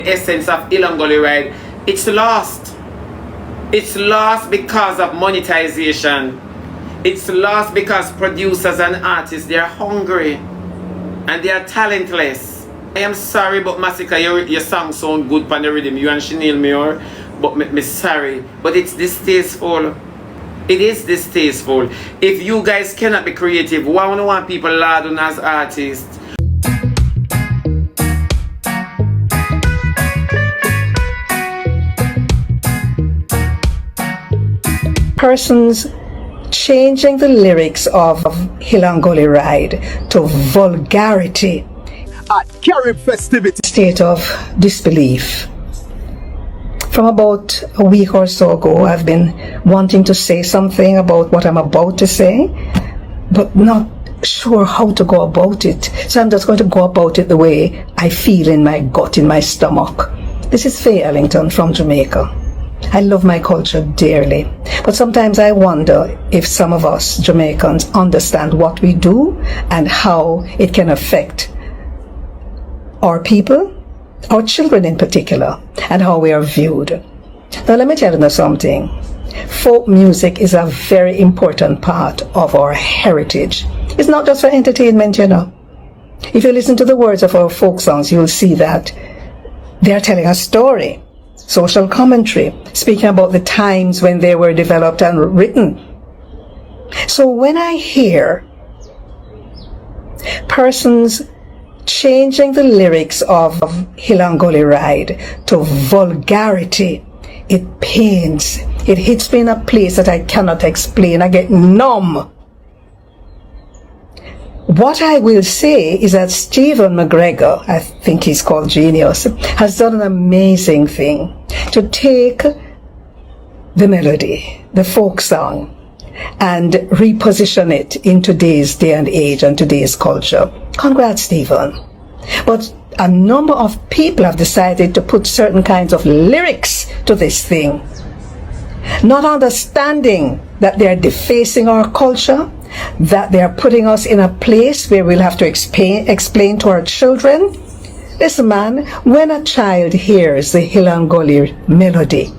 essence of Hill and Gully Riddim, it's lost. It's lost because of monetization. It's lost because producers and artists, they're hungry and they are talentless. I am sorry, but Massacre, your song sound good on the rhythm. You and Chanel Muir, but me sorry, but it's distasteful. It is distasteful. If you guys cannot be creative, why would you want people lauding as artists? Persons changing the lyrics of Hill and Gully Riddim to vulgarity at Carib festivity. State of disbelief. From about a week or so ago, I've been wanting to say something about what I'm about to say, but not sure how to go about it. So I'm just going to go about it the way I feel in my gut, in my stomach. This is Faye Ellington from Jamaica. I love my culture dearly, but sometimes I wonder if some of us Jamaicans understand what we do and how it can affect our people, our children in particular, and how we are viewed. Now let me tell you something. Folk music is a very important part of our heritage. It's not just for entertainment, you know. If you listen to the words of our folk songs, you'll see that they are telling a story. Social commentary, speaking about the times when they were developed and written. So when I hear persons changing the lyrics of Hill and Gully Riddim to vulgarity, it pains. It hits me in a place that I cannot explain. I get numb. What I will say is that Stephen McGregor, I think he's called Genius, has done an amazing thing to take the melody, the folk song, and reposition it in today's day and age and today's culture. Congrats, Stephen. But a number of people have decided to put certain kinds of lyrics to this thing, not understanding that they're defacing our culture, that they are putting us in a place where we'll have to explain to our children. Listen, man, when a child hears the Hill and Gully melody,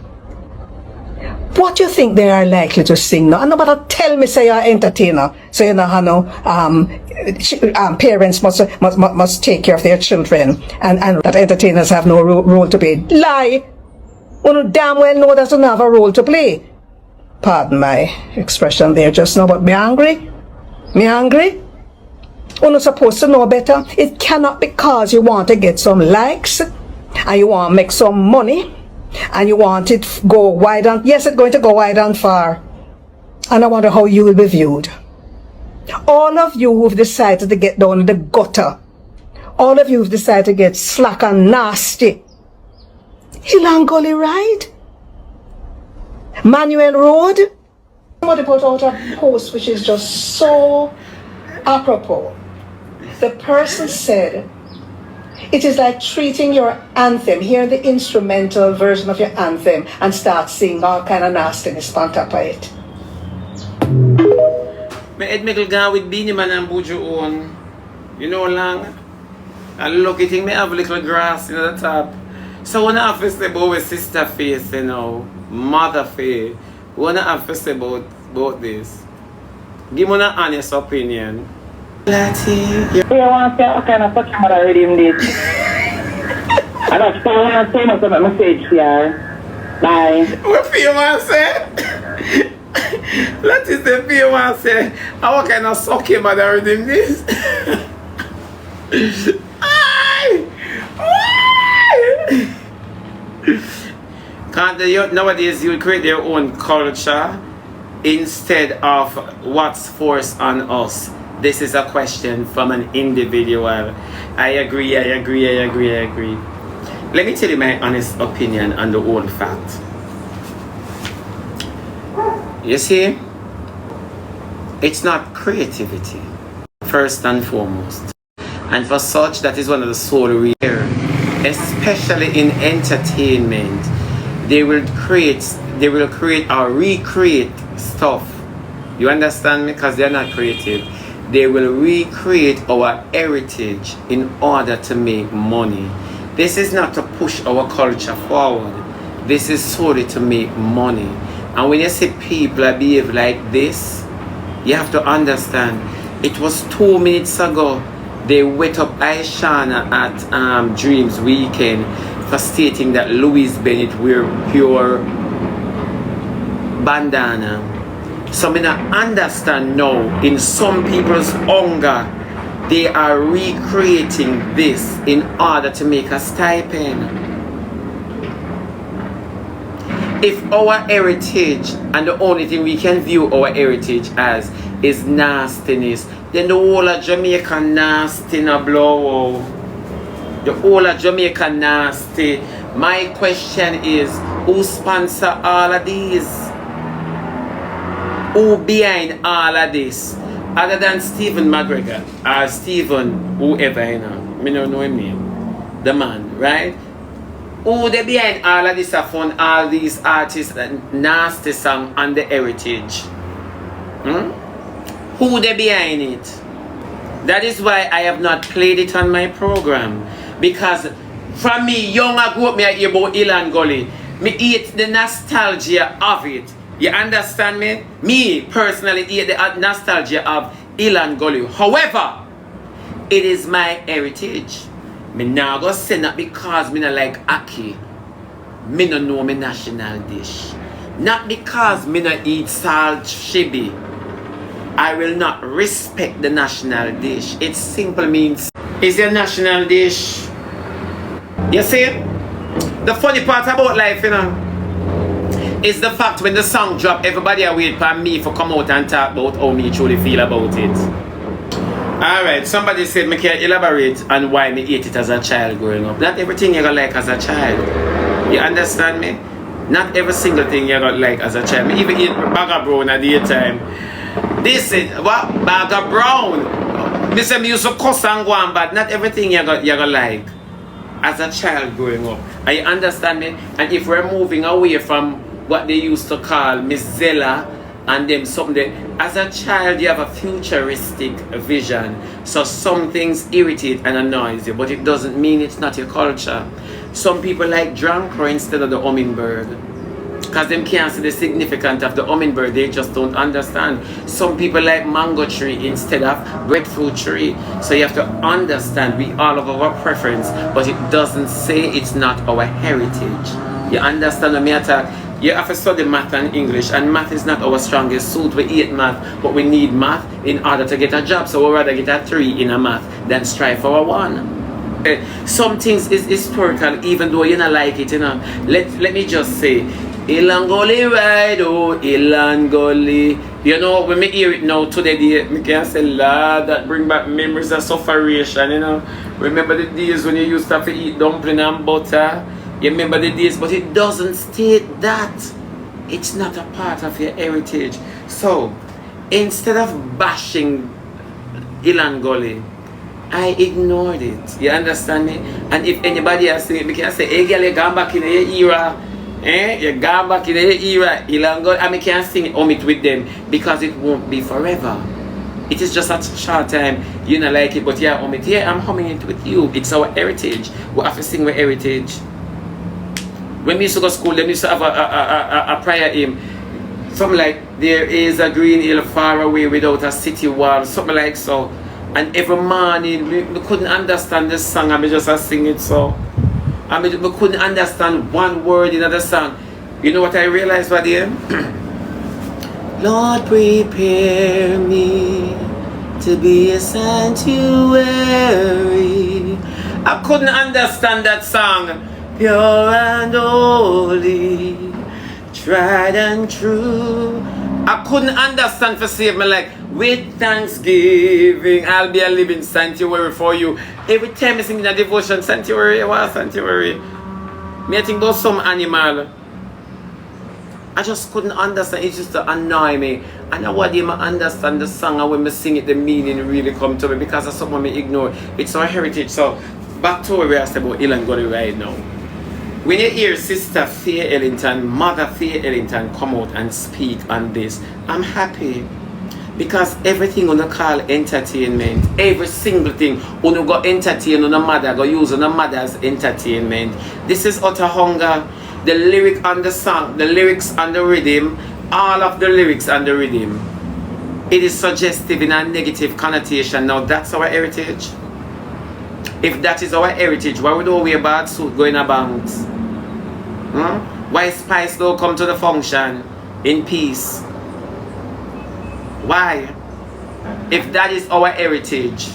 what do you think they are likely to sing now? And nobody tell me say you're an entertainer, so you know how parents must take care of their children, and that entertainers have no role to play. Lie! You damn well know that you don't have a role to play. Pardon my expression there just now, but me angry? Me angry? You're not supposed to know better. It cannot be because you want to get some likes and you want to make some money and you want it go wide and yes, it's going to go wide and far. And I wonder how you will be viewed. All of you who've decided to get down in the gutter, all of you who've decided to get slack and nasty, Hill and Gully Riddim, Manuel Road. Somebody put out a post which is just so apropos. The person said, it is like treating your anthem, hear the instrumental version of your anthem and start singing all kind of nastiness on top of it. My head make go with Beanie Man and Buju on. You know long. And look at him, me have a little grass in the top. So when I have to say about sister face, you know, mother face, when I have to say about this, give me an honest opinion. Latty, you want to say what kind of fucking mother redeem this? I don't want to say much about my message here. Bye. What you want to say? Latty say, you want to say, what kind of sucky mother redeem this? Nowadays you create your own culture instead of what's forced on us. This is a question from an individual. I agree. Let me tell you my honest opinion on the whole fact. You see, it's not creativity, first and foremost. And for such, that is one of the sole reasons, especially in entertainment, they will create or recreate stuff. You understand me? Because they're not creative. They will recreate our heritage in order to make money. This is not to push our culture forward. This is solely to make money. And when you see people behave like this, you have to understand, it was 2 minutes ago, they wet up Aishana at Dreams Weekend for stating that Louis Bennett wear pure bandana. So I understand now, in some people's hunger, they are recreating this in order to make a stipend. If our heritage, and the only thing we can view our heritage as, is nastiness, then the whole of Jamaica nasty na blow. The whole of Jamaica nasty. My question is, who sponsor all of these? Who behind all of this? Other than Stephen McGregor or Stephen whoever, you know. Me don't know him name. The man, right? Who they behind all of this fund all these artists nasty song and the heritage? Who they behind it? That is why I have not played it on my program. Because from me, young I grew up, me I hear about Hill and Gully. Me eat the nostalgia of it. You understand me? Me personally eat the nostalgia of Hill and Gully. However, it is my heritage. Me now go say that because me not like Aki. Me no know me national dish. Not because me not eat salt shibi. I will not respect the national dish. It simply means it's your national dish. You see? The funny part about life, you know, is the fact when the song drop, everybody are waiting for me for come out and talk about how me truly feel about it. Alright, somebody said me can elaborate on why me ate it as a child growing up. Not everything you got like as a child. You understand me? Not every single thing you got like as a child. Me even eat bag of brown at the daytime. This is what bag of brown. Me say me used to cuss and go on, but not everything you got like as a child growing up. And you understand me? And if we're moving away from what they used to call Miss Zella and them something, as a child you have a futuristic vision. So some things irritate and annoy you, but it doesn't mean it's not your culture. Some people like Dranker instead of the hummingbird, because them can't see the significance of the hummingbird, they just don't understand. Some people like mango tree instead of breadfruit tree. So you have to understand, we all have our preference, but it doesn't say it's not our heritage. You understand what me attack? You have to study math and English, and math is not our strongest suit. We hate math, but we need math in order to get a job. So we'd rather get a 3 in a math than strive for a 1. Some things is historical, even though you don't like it, you know. Let me just say, Hill and Gully Riddim, Hill and Gully. You know, when me hear it now today, me can say, Lord, that bring back memories of sufferation, you know. Remember the days when you used to have to eat dumpling and butter? You remember the days, but it doesn't state that. It's not a part of your heritage. So, instead of bashing Hill and Gully, I ignored it. You understand me? And if anybody else sing it, we can say, hey girl, you gone back in your era. You gone back in your era, Hill and Gully. And we can sing it, it with them, because it won't be forever. It is just a short time. You don't like it, but yeah, it. Yeah, I'm humming it with you. It's our heritage. We have to sing our heritage. When we used to go to school, they used to have a prayer hymn. Something like, there is a green hill far away without a city wall. Something like so. And every morning, we couldn't understand the song, and we just sing it so. And we couldn't understand one word in the song. You know what I realized by the end? Lord, prepare me to be a sanctuary. I couldn't understand that song. Pure and holy, tried and true. I couldn't understand for save me like, with thanksgiving, I'll be a living sanctuary for you. Every time I sing in a devotion, sanctuary, what sanctuary? Me I think about some animal. I just couldn't understand. It used to annoy me. And I want to understand the song, and when I sing it, the meaning really come to me, because of someone me ignore. It's our heritage. So back to where we are about Hill and Gully right now. When you hear Sister Faye Ellington, Mother Faye Ellington come out and speak on this, I'm happy. Because everything on the call entertainment, every single thing, when you go entertain on a mother, go use on a mother's entertainment. This is utter hunger. The lyric and the song, the lyrics and the rhythm, all of the lyrics and the rhythm, it is suggestive in a negative connotation. Now that's our heritage. If that is our heritage, why would we wear bad suit going a banks? Why Spice don't come to the function in peace? Why? If that is our heritage.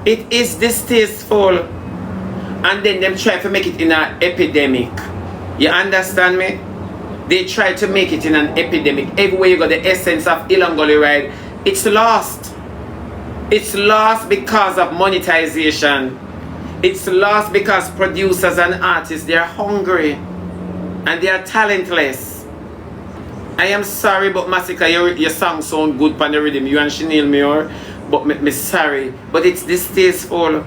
It is distasteful. And then them try to make it in an epidemic. You understand me? They try to make it in an epidemic. Everywhere you got the essence of Hill and Gully Riddim, it's lost. It's lost because of monetization. It's lost because producers and artists, they're hungry and they are talentless. I am sorry, but Massacre, your song sound good on the rhythm. You and Chanel Muir, but me sorry. But it's distasteful.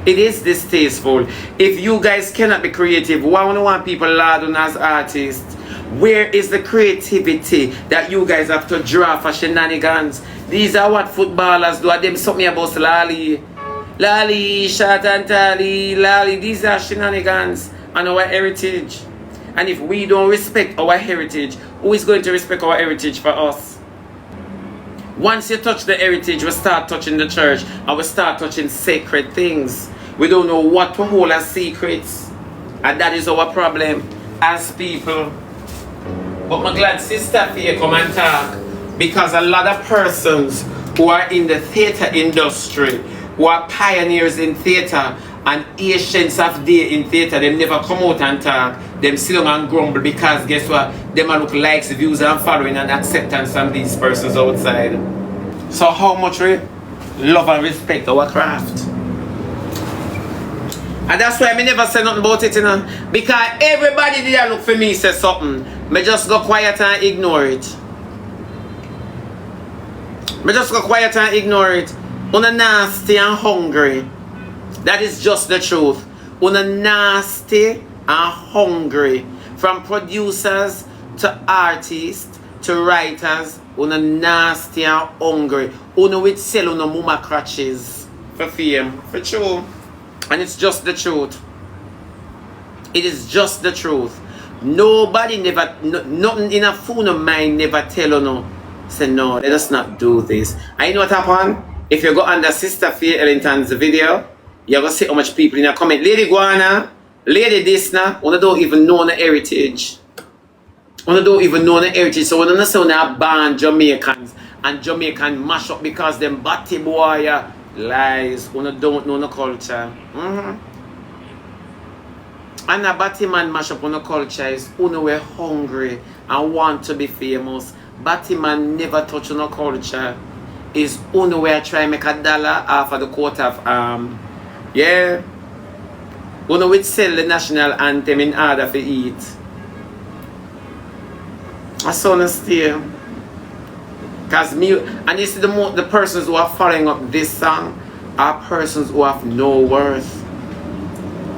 It is distasteful. If you guys cannot be creative, why would you want people laud on as artists? Where is the creativity that you guys have to draw for shenanigans? These are what footballers do. Them something about lolly. Lolly, shot and tally, lolly. These are shenanigans and our heritage. And if we don't respect our heritage, who is going to respect our heritage for us? Once you touch the heritage, we start touching the church and we start touching sacred things. We don't know what to hold as secrets. And that is our problem as people. But I'm glad Sister Faye come and talk, because a lot of persons who are in the theatre industry, who are pioneers in theatre and ancients of day in theatre, them never come out and talk. Them sit down and grumble because guess what? Them are look likes, views and following and acceptance from these persons outside. So how much we love and respect our craft? And that's why I never say nothing about it, you know. Because everybody did look for me say something. Me just go quiet and ignore it. Me just go quiet and ignore it. Una nasty and hungry. That is just the truth. Una nasty and hungry. From producers to artists to writers, una nasty and hungry. Una with sell una mama crutches for fame, for true. And it's just the truth. It is just the truth. Nobody never, nothing in a phone of mine never tell you no. Say no, let us not do this. And you know what happened? If you go under Sister Faye Ellington's video, you're going to see how much people in a comment. Lady Guana, Lady Disna, when they don't even know the heritage. When they don't even know the heritage. So when they say when they ban Jamaicans and Jamaican mash up because them batty boy lies. When they don't know the culture. And a batty man mash up on the culture is when we're hungry and want to be famous. Batty man never touch on the culture. Is only where I try to make $1 off of the coat of yeah. When we sell the national anthem in order to eat. I saw the stay. Cause me and you see the persons who are following up this song are persons who have no worth.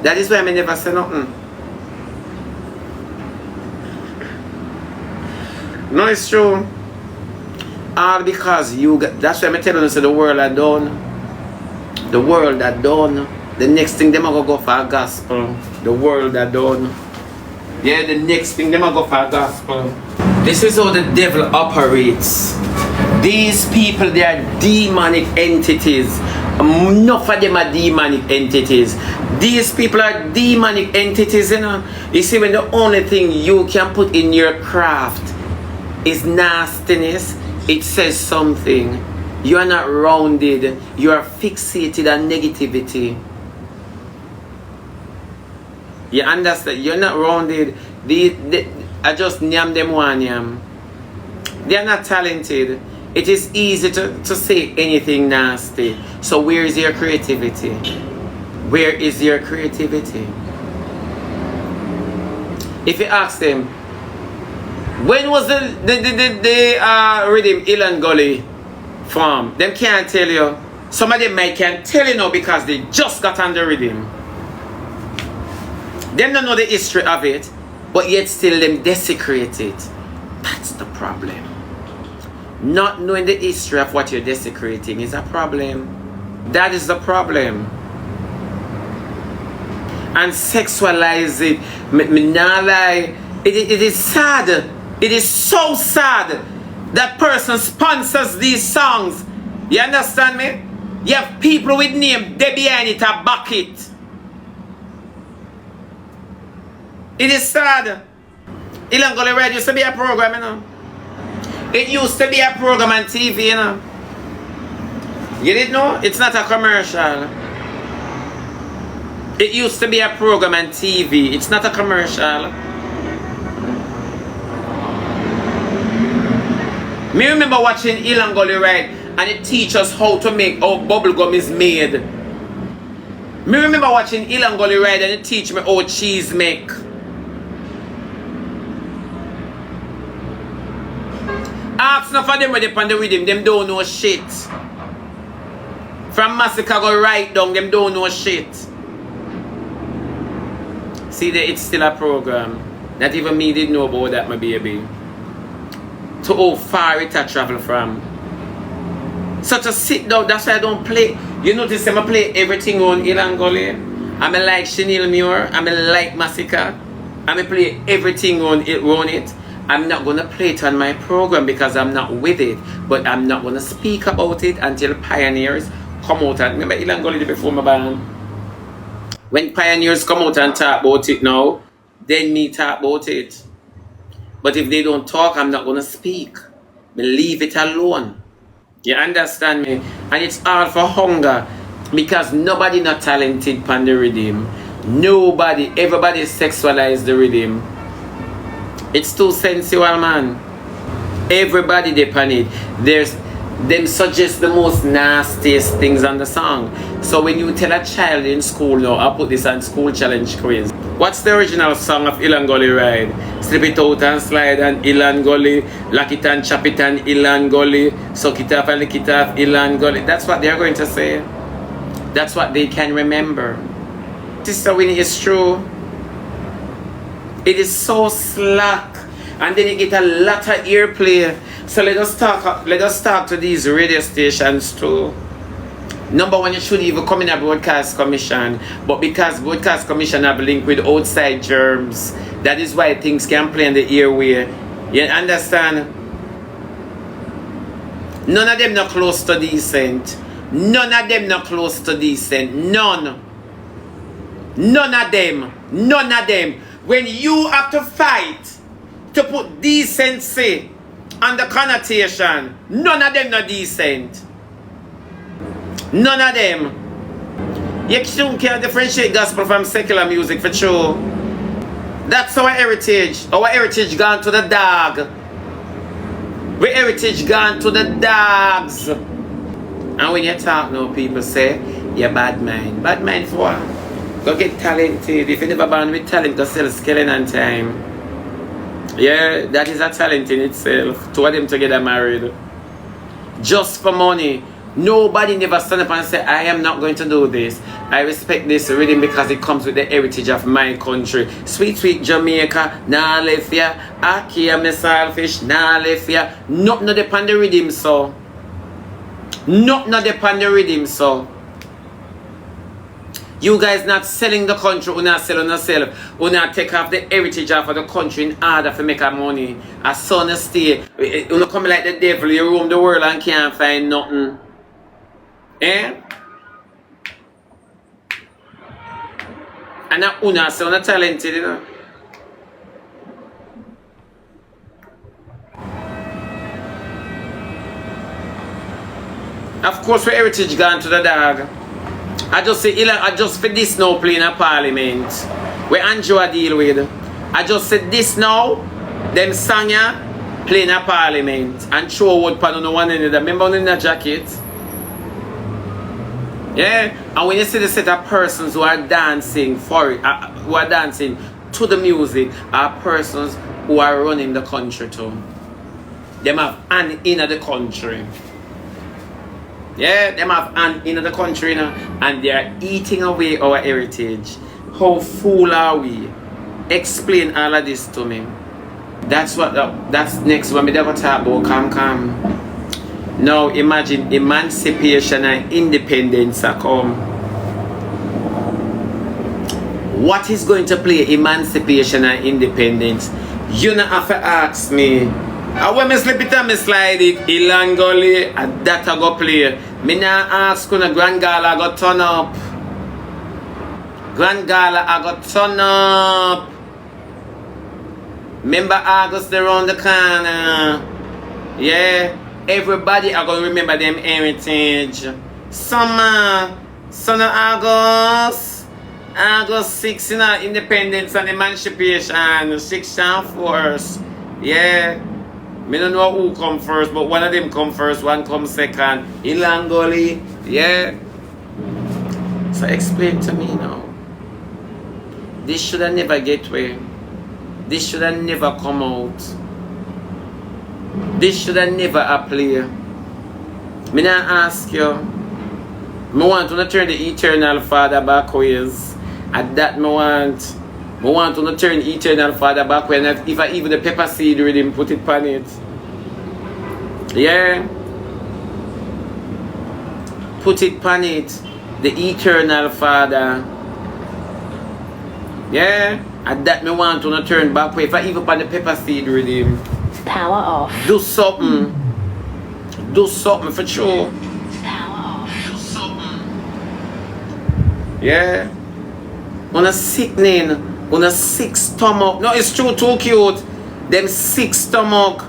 That is why I never say nothing. No, it's true. All because you got, that's why I'm telling you, so the world are done. The world are done. The next thing them are gonna go for a gospel. The world are done. Yeah, the next thing them are go for a gospel. This is how the devil operates. These people, they are demonic entities. Enough of them are demonic entities. These people are demonic entities, you know. You see, when the only thing you can put in your craft is nastiness, it says something. You are not rounded. You are fixated on negativity. You understand? You're not rounded. I just nyam them one yam. They are not talented. It is easy to say anything nasty. So where is your creativity? Where is your creativity? If you ask them, when was the Riddim Hill and Gully formed? Them can't tell you. Some of them might can't tell you now because they just got on the rhythm. Them don't know the history of it, but yet still them desecrate it. That's the problem. Not knowing the history of what you're desecrating is a problem. That is the problem. And sexualize it. Me nah lie. It is sad. It is so sad that person sponsors these songs. You understand me? You have people with name they behind it a bucket. It is sad. Hill and Gully Riddim used to be a program, you know. It used to be a program on TV, you know. You didn't know? It's not a commercial. It used to be a program on TV. It's not a commercial. Me remember watching Hill and Gully Riddim and it teaches us how to make how bubblegum is made. Me remember watching Hill and Gully Riddim and it teach me how cheese make. Ask enough of them with the rhythm, them don't know shit. From Massacre go right down, them don't know shit. See that it's still a program. Not even me didn't know about that, my baby. To how far it a travel from. So to sit down, that's why I don't play. You notice I play everything on Hill and Gully. I like Chenille Muir, I like Massacre. I play everything on it. I'm not going to play it on my program because I'm not with it. But I'm not going to speak about it until Pioneers come out. And remember Hill and Gully before my band? When Pioneers come out and talk about it now, then me talk about it. But if they don't talk, I'm not going to speak. Me leave it alone. You understand me? And it's all for hunger. Because nobody not talented pan the rhythm. Nobody, everybody sexualize the rhythm. It's too sensual, man. Everybody depend it. Them suggest the most nastiest things on the song. So when you tell a child in school now, I put this on school challenge quiz. What's the original song of Hill and Gully Riddim? Slip it out and slide and Hill and Gully, lock it and chop it and Hill and Gully, suck it off and lick it off, Hill and Gully. That's what they're going to say. That's what they can remember. Sister Winnie, is true. It is so slack, and then you get a lot of airplay. So let us talk to these radio stations too. Number one, you should even come in a broadcast commission, but because broadcast commission have a link with outside germs, that is why things can play in the airway. You understand? None of them not close to decent. None of them not close to decent. None. None of them. None of them. When you have to fight to put decency on the connotation, none of them not decent. None of them. You can't differentiate gospel from secular music for sure. That's our heritage. Our heritage gone to the dog. Our heritage gone to the dogs. And when you talk now, people say, you're bad mind. Bad mind for what? Go get talented. If you never born with talent, go sell skeleton time. Yeah, that is a talent in itself. Two of them together married. Just for money. Nobody never stand up and say, I am not going to do this. I respect this rhythm because it comes with the heritage of my country. Sweet, sweet Jamaica, nah left ya. Aki, I'm selfish, nah left ya. Not depend the rhythm, so. Not depend the rhythm, so. You guys not selling the country, you not selling yourself. You not take off the heritage off of the country in order to make our money. A son stay. You not come like the devil, you roam the world and can't find nothing. Eh? And you not so not talented, you know. Of course, our heritage gone to the dog. I just say, I just for this now playing a parliament. Where Andrew deal with. I just said this now, them sang ya, playing a parliament. And show what pan on one another. Remember in the jacket? Yeah? And when you see the set of persons who are dancing for it, who are dancing to the music, are persons who are running the country too. Them have an in the country. Yeah, them have an in the country now, and they are eating away our heritage. How fool are we? Explain all of this to me. That's what. That's next when we never talk about come. Now imagine emancipation and independence are come. What is going to play emancipation and independence? You not have to ask me. And when I slip it and I slide it, Hill and Gully, and that I go play. Me not ask when a Grand Gala go turn up. Grand Gala I go turn up. Remember August around the corner. Yeah. Everybody are going to remember them heritage. Summer. Son of August. August 6, you know, independence and emancipation. 6 and 4. Yeah. Me don't know who come first, but one of them come first, one come second. Hill and Gully. Yeah. So explain to me now. This should have never get away. This should have never come out. This should have never appear. Me not ask you. Me want to turn the eternal Father back ways. At that me want to turn the eternal Father back way. And if I even the pepper seed rhythm put it on it. Yeah. Put it on it. The eternal Father. Yeah. At that me want to turn back way. If I even put the pepper seed rhythm. Power off. Do something. Do something for sure. Power off. Do something. Yeah. On a sickening. On a sick stomach. No, it's true, too cute. Them sick stomach.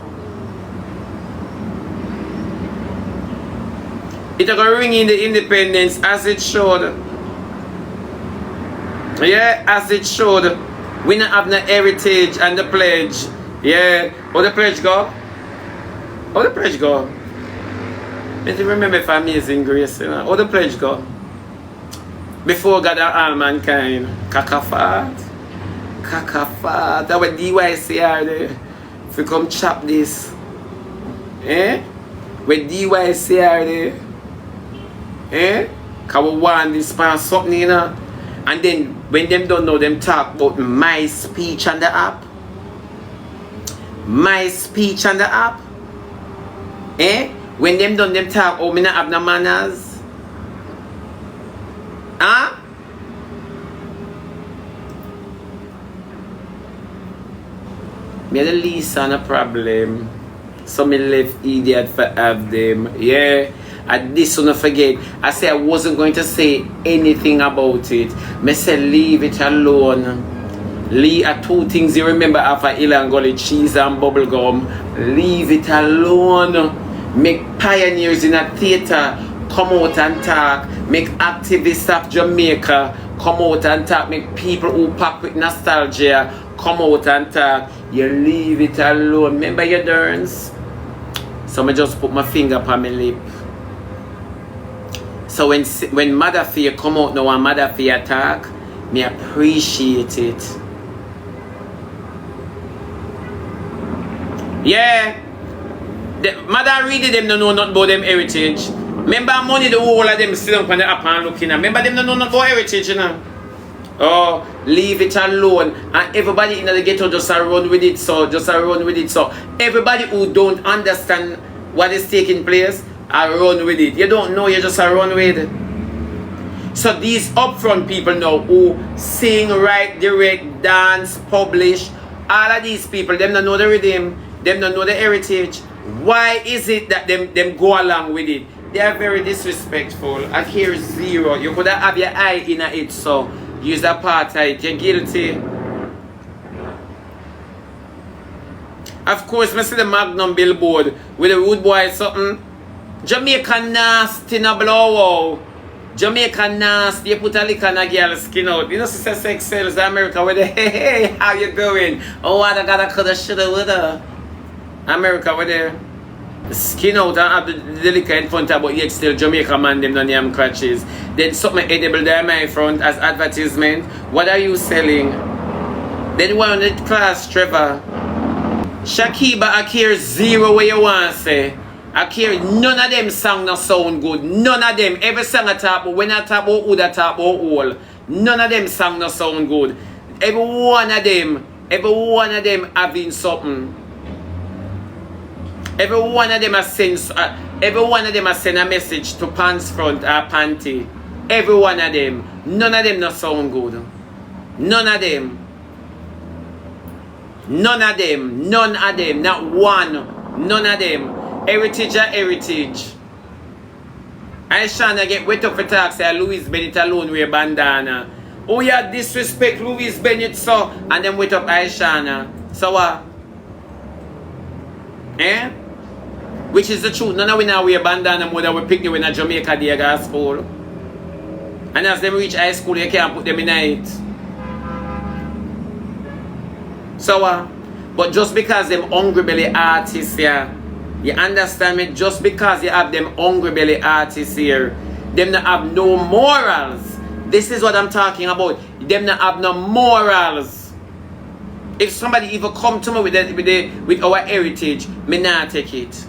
It gonna ring in the independence as it should. Yeah, as it should. We not have no heritage and the pledge. Yeah. How the pledge go? How the pledge go? I remember if Amazing Grace, you know. How the pledge go? Before God and all mankind. Kakafat. Kakafat. That was DYCR there. If you come chop this. Eh? With DYCR there. Eh? Cause we want this pan something, you know. And then when them don't know, them talk about my speech on the app. My speech on the app. Eh? When them done them talk, oh, me not have no manners. Huh? Me had the least on a problem. So me left idiot for have them. Yeah. And this one I forget. I said I wasn't going to say anything about it. Me said leave it alone. Leave two things you remember after Hill and Gully, cheese and bubble gum. Leave it alone. Make pioneers in a theater come out and talk. Make activists of Jamaica come out and talk. Make people who pack with nostalgia come out and talk. You leave it alone. Remember your durns? So I just put my finger upon my lip. So when Mother Faye come out now and Mother Faye attack, me appreciate it. Yeah. The mother really them don't know nothing about them heritage. Remember money the whole of them sit up on the app and looking at. Remember them don't know nothing about heritage, you know. Oh, leave it alone. And everybody in the ghetto just run with it, so everybody who don't understand what is taking place, I run with it. You don't know, you just run with it. So these upfront people now who sing, write, direct, dance, publish, all of these people, them don't know the rhythm, them don't know the heritage. Why is it that them go along with it? They are very disrespectful. I hear zero. You could have your eye in it, so use a part of it. You're guilty. Of course, I see the Magnum billboard with the rude boy something. Jamaica nasty na blow out. Jamaica nasty, you put a lick on a girl's skin out. You know, sister sex sells America with the hey, how you going? Oh, I gotta coulda shoulda woulda. America with the skin out and have the liquor in front of, but yet still Jamaica man them no name crutches. Then something edible there in my front as advertisement. What are you selling? Then one the class Trevor. Shakiba, I care zero where you want to say. I care none of them song no sound good. None of them. Every song I talk about, when I talk about who I talk about all. None of them song no sound good. Every one of them Every one of them having something. Every one of them has sent a message to pants front or panty. Every one of them. None of them not sound good. None of them. None of them. None of them. Not one. None of them. Heritage are heritage. I shanna get wet up for talk say Louis Bennett alone wear bandana. Oh yeah, disrespect Louis Bennett so and then wet up Aishana. So what? Eh? Which is the truth. None of we now wear bandana more than we pick them in a Jamaica day go school. And as them reach high school you can't put them in it. So what? But just because them hungry belly artists here, you understand me? Just because you have them hungry belly artists here, them not have no morals. This is what I'm talking about. Them not have no morals. If somebody even come to me with our heritage, me not take it.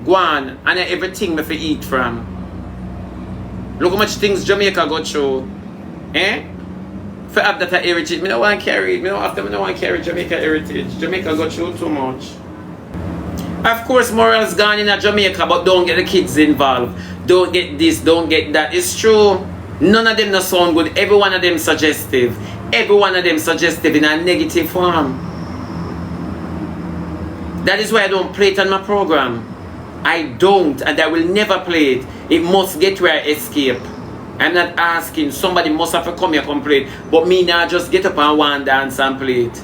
Go on, and everything me for eat from. Look how much things Jamaica got through. Eh? For have that heritage, me no want to carry it. Me no want to carry Jamaica heritage. Jamaica got through too much. Of course, morals gone in Jamaica, but don't get the kids involved. Don't get this, don't get that. It's true. None of them not sound good. Every one of them suggestive. Every one of them suggestive in a negative form. That is why I don't play it on my program. I don't, and I will never play it. It must get where I escape. I'm not asking. Somebody must have to come here and play it. But me now just get up and one dance and play it.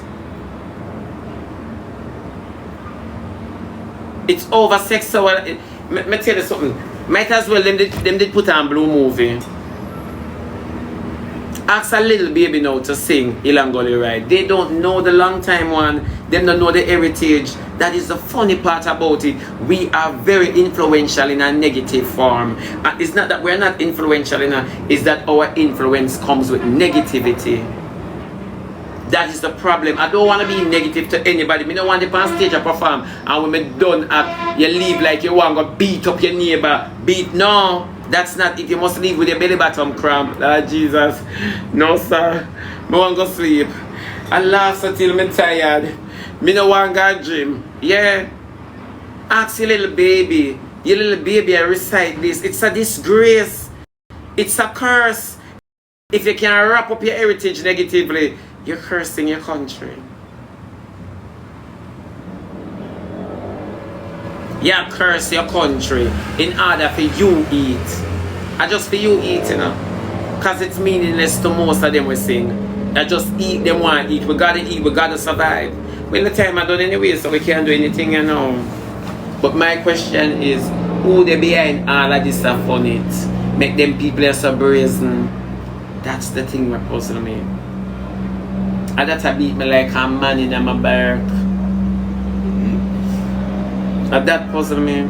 It's over sexual. Me tell you something. Might as well them did put on Blue movie. Ask a little baby now to sing Hill and Gully Riddim. They don't know the long time one. They don't know the heritage. That is the funny part about it. We are very influential in a negative form. And it's not that we're not influential it's that our influence comes with negativity. That is the problem. I don't want to be negative to anybody. I don't want to be on stage and perform. And when I'm done, you leave like you want to beat up your neighbor. No, that's not it. You must leave with your belly bottom cramp. Lord Jesus. No, sir. I want to go sleep. I laugh until I'm tired. I don't want to go gym. Yeah. Ask your little baby. Your little baby, I recite this. It's a disgrace. It's a curse. If you can wrap up your heritage negatively, you're cursing your country. You curse your country in order for you eat. I just for you eat, you know. Because it's meaningless to most of them we sing. I just eat them want to eat. We gotta eat, we gotta survive. Well, the time I done anyway, so we can't do anything, you know. But my question is, who they behind all of this stuff on it? Make them people so brazen. That's the thing that puzzles me. And that I beat me like a man in my back. And that puzzles me.